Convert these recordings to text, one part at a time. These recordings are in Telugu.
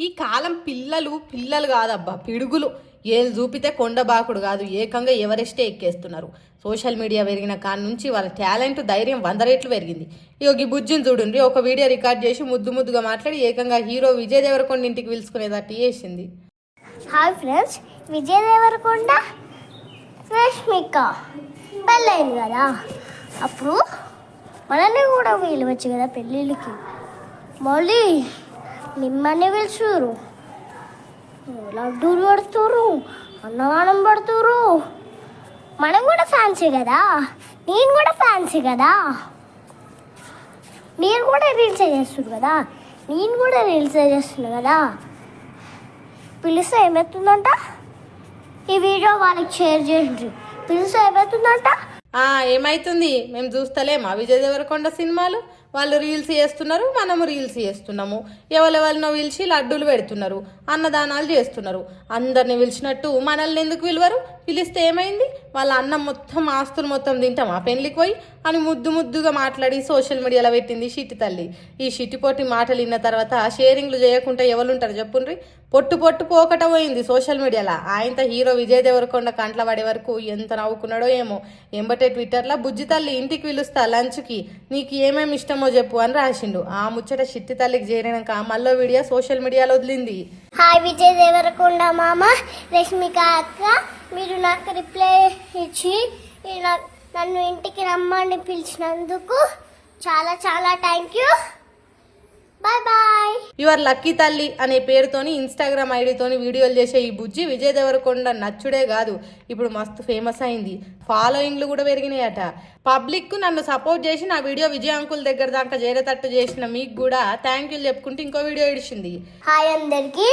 ఈ కాలం పిల్లలు కాదబ్బా, పిడుగులు. ఏళ్ళు చూపితే కొండబాకుడు కాదు, ఏకంగా ఎవరెస్టే ఎక్కేస్తున్నారు. సోషల్ మీడియా పెరిగిన కాడ నుంచి వాళ్ళ టాలెంట్, ధైర్యం 100 రెట్లు పెరిగింది. ఈ బుజ్జిని చూడండి, ఒక వీడియో రికార్డ్ చేసి ముద్దుగా మాట్లాడి ఏకంగా హీరో విజయ్ దేవరకొండ ఇంటికి పిలుచుకునేదట్టు చేసింది. హాయ్ ఫ్రెండ్స్, విజయ్ దేవరకొండ రష్మిక పెళ్ళైంది కదా, అప్పుడు మనల్ని కూడా పిలవచ్చు కదా పెళ్ళిళ్ళకి. మళ్ళీ మిమ్మల్ని పిలుచురు, లడ్డూలు పడుతురు, అన్నదానం పడుతురు. మనం కూడా ఫ్యాన్సీ కదా, నేను కూడా ఫ్యాన్సీ కదా. మీరు కూడా రీల్స్ చేస్తున్నారు కదా, నేను కూడా రీల్స్ చేస్తున్నా కదా. పిలిస్తే ఏమవుతుందంట, ఈ వీడియో వాళ్ళకి షేర్ చేసి పిలిస్తే ఏమవుతుందంట. ఏమైతుంది, మేము చూస్తలేమా విజయ్ దేవరకొండ సినిమాలు? వాళ్ళు రీల్స్ చేస్తున్నారు, మనము రీల్స్ చేస్తున్నాము. ఎవరెవరినో పిలిచి లడ్డూలు పెడుతున్నారు, అన్నదానాలు చేస్తున్నారు. అందరిని పిలిచినట్టు మనల్ని ఎందుకు పిలువరు? పిలిస్తే ఏమైంది? వాళ్ళ అన్నం మొత్తం, ఆస్తులు మొత్తం తింటామా పెళ్లికి పోయి అని ముద్దుగా మాట్లాడి సోషల్ మీడియాలో పెట్టింది షిట్టి తల్లి. ఈ షిట్టిపోటి మాటలు విన్న తర్వాత షేరింగ్లు చేయకుండా ఎవరుంటారు చెప్పుండ్రి? పొట్టు పోకట పోయింది సోషల్ మీడియాలో. ఆయనతో హీరో విజయ్ దేవరకొండ కంట్ల పడే వరకు ఎంత నవ్వుకున్నాడో ఏమో. ఎంబటే ట్విట్టర్లో బుజ్జి తల్లి ఇంటికి పిలుస్తా లంచ్కి, నీకు ఏమేమి ఇష్టమో చెప్పు అని రాసిండు. ఆ ముచ్చట షిట్టి తల్లికి చేరినాక మళ్ళీ వీడియో సోషల్ మీడియాలో వదిలింది. హాయ్ విజయ్ దేవరకొండ మామ, రష్మిక అక్క, మీరు నాకు రిప్లై ఇచ్చి నన్ను ఇంటికి రమ్మని పిలిచినందుకు చాలా చాలా thank you. Bye bye. Your lucky తల్లి అనే పేరుతోని ఇన్స్టాగ్రామ్ ఐడితోని వీడియోలు చేసే ఈ బుజ్జి విజయ్ దేవరకొండ నచ్చుడే కాదు, ఇప్పుడు మస్తు ఫేమస్ అయింది. ఫాలోయింగ్లు కూడా పెరిగినాయట. పబ్లిక్ నన్ను సపోర్ట్ చేసి నా వీడియో విజయ్ అంకుల్ దగ్గర దాకా చేరేటట్టు చేసిన మీకు కూడా థ్యాంక్ యూ చెప్పుకుంటూ ఇంకో వీడియో ఇడిచింది. హాయ్ అందరికి,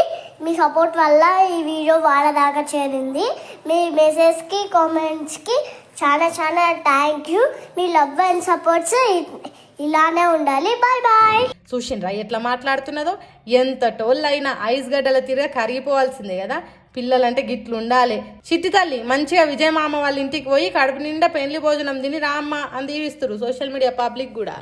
మీ సపోర్ట్ వల్ల ఈ వీడియో వాళ్ళ దాకా చేరింది. మీ మెసేజ్కి, కామెంట్స్కి చాలా చాలా థ్యాంక్ యూ. మీ లవ్ అండ్ సపోర్ట్స్ ఇలానే ఉండాలి. Bye bye. చూసిండ్రా ఎట్లా మాట్లాడుతున్నదో? ఎంత టోళ్ళైనా ఐస్ గడ్డల తిరగ కరిగిపోవాల్సిందే కదా. పిల్లలంటే గిట్లు ఉండాలి. చిట్టి తల్లి మంచిగా విజయ మామ వాళ్ళ ఇంటికి పోయి కడుపు నిండా పెళ్లి భోజనం తిని రామ్మ అని దీవిస్తారు సోషల్ మీడియా పబ్లిక్ కూడా.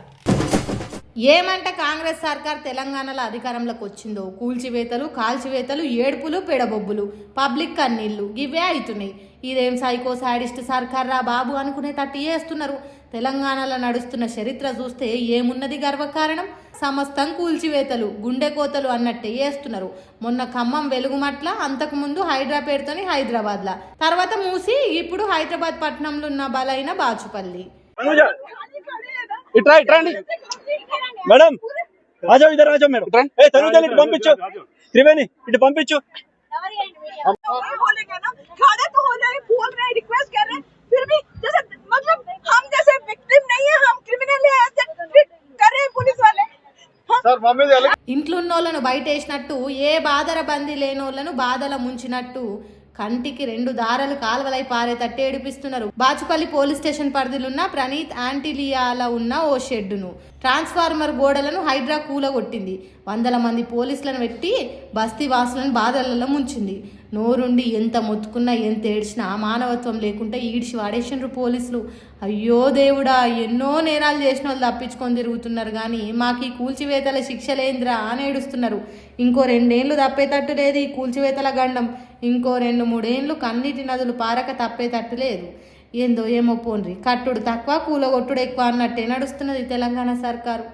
ఏమంట కాంగ్రెస్ సర్కార్ తెలంగాణలో అధికారంలోకి వచ్చిందో కూల్చివేతలు, కాల్చివేతలు, ఏడుపులు, పెడబొబ్బులు, పబ్లిక్ కన్నీళ్లు ఇవే అవుతున్నాయి. ఇదేం సైకో సాడిస్ట్ సర్కార్ రా బాబు అనుకునే తట్టు చేస్తున్నారు. తెలంగాణలో నడుస్తున్న చరిత్ర చూస్తే ఏమున్నది గర్వకారణం? సమస్తం కూల్చివేతలు, గుండె కోతలు అన్నట్టే చేస్తున్నారు. మొన్న ఖమ్మం వెలుగుమట్ల, అంతకుముందు హైదరాబాద్తోని హైదరాబాద్లా, తర్వాత మూసి, ఇప్పుడు హైదరాబాద్ పట్టణంలో ఉన్న బలైన బాచుపల్లి. మేడం రాజా ఇద్దరు రాజా మేడం తనుజాలు ఇటు పంపించు, త్రివేణి ఇటు పంపించు. ఇంట్లో ఉన్నోళ్ళను బయట వేసినట్టు, ఏ బాధర బందీ లేనోళ్లను బాధల ముంచినట్టు కంటికి 2 దారాలు కాల్వలై పారేటట్టు ఏడిపిస్తున్నారు. బాచుపల్లి పోలీస్ స్టేషన్ పరిధిలున్న ప్రణీత్ యాంటిలియాల ఉన్న ఓ షెడ్డును, ట్రాన్స్ఫార్మర్ గోడలను హైడ్రా కూలగొట్టింది. 100 మంది పోలీసులను పెట్టి బస్తీ వాసులను బాధలలో ముంచింది. నోరుండి ఎంత మొత్తుకున్నా, ఎంత ఏడ్చినా మానవత్వం లేకుండా ఈడ్చి వాడేసిండ్రు పోలీసులు. అయ్యో దేవుడా, ఎన్నో నేరాలు చేసిన వాళ్ళు తప్పించుకొని తిరుగుతున్నారు కానీ మాకు ఈ కూల్చివేతల శిక్షలేంద్రా అని ఏడుస్తున్నారు. ఇంకో 2 ఏళ్ళు తప్పేటట్టు లేదు ఈ కూల్చివేతల గండం. ఇంకో 2-3 ఏళ్ళు కన్నీటి నదులు పారక తప్పేటట్టు లేదు. ఏందో ఏమో పోన్రి, కట్టుడు తక్కువ కూలగొట్టుడు ఎక్కువ అన్నట్టే నడుస్తున్నది తెలంగాణ సర్కారు.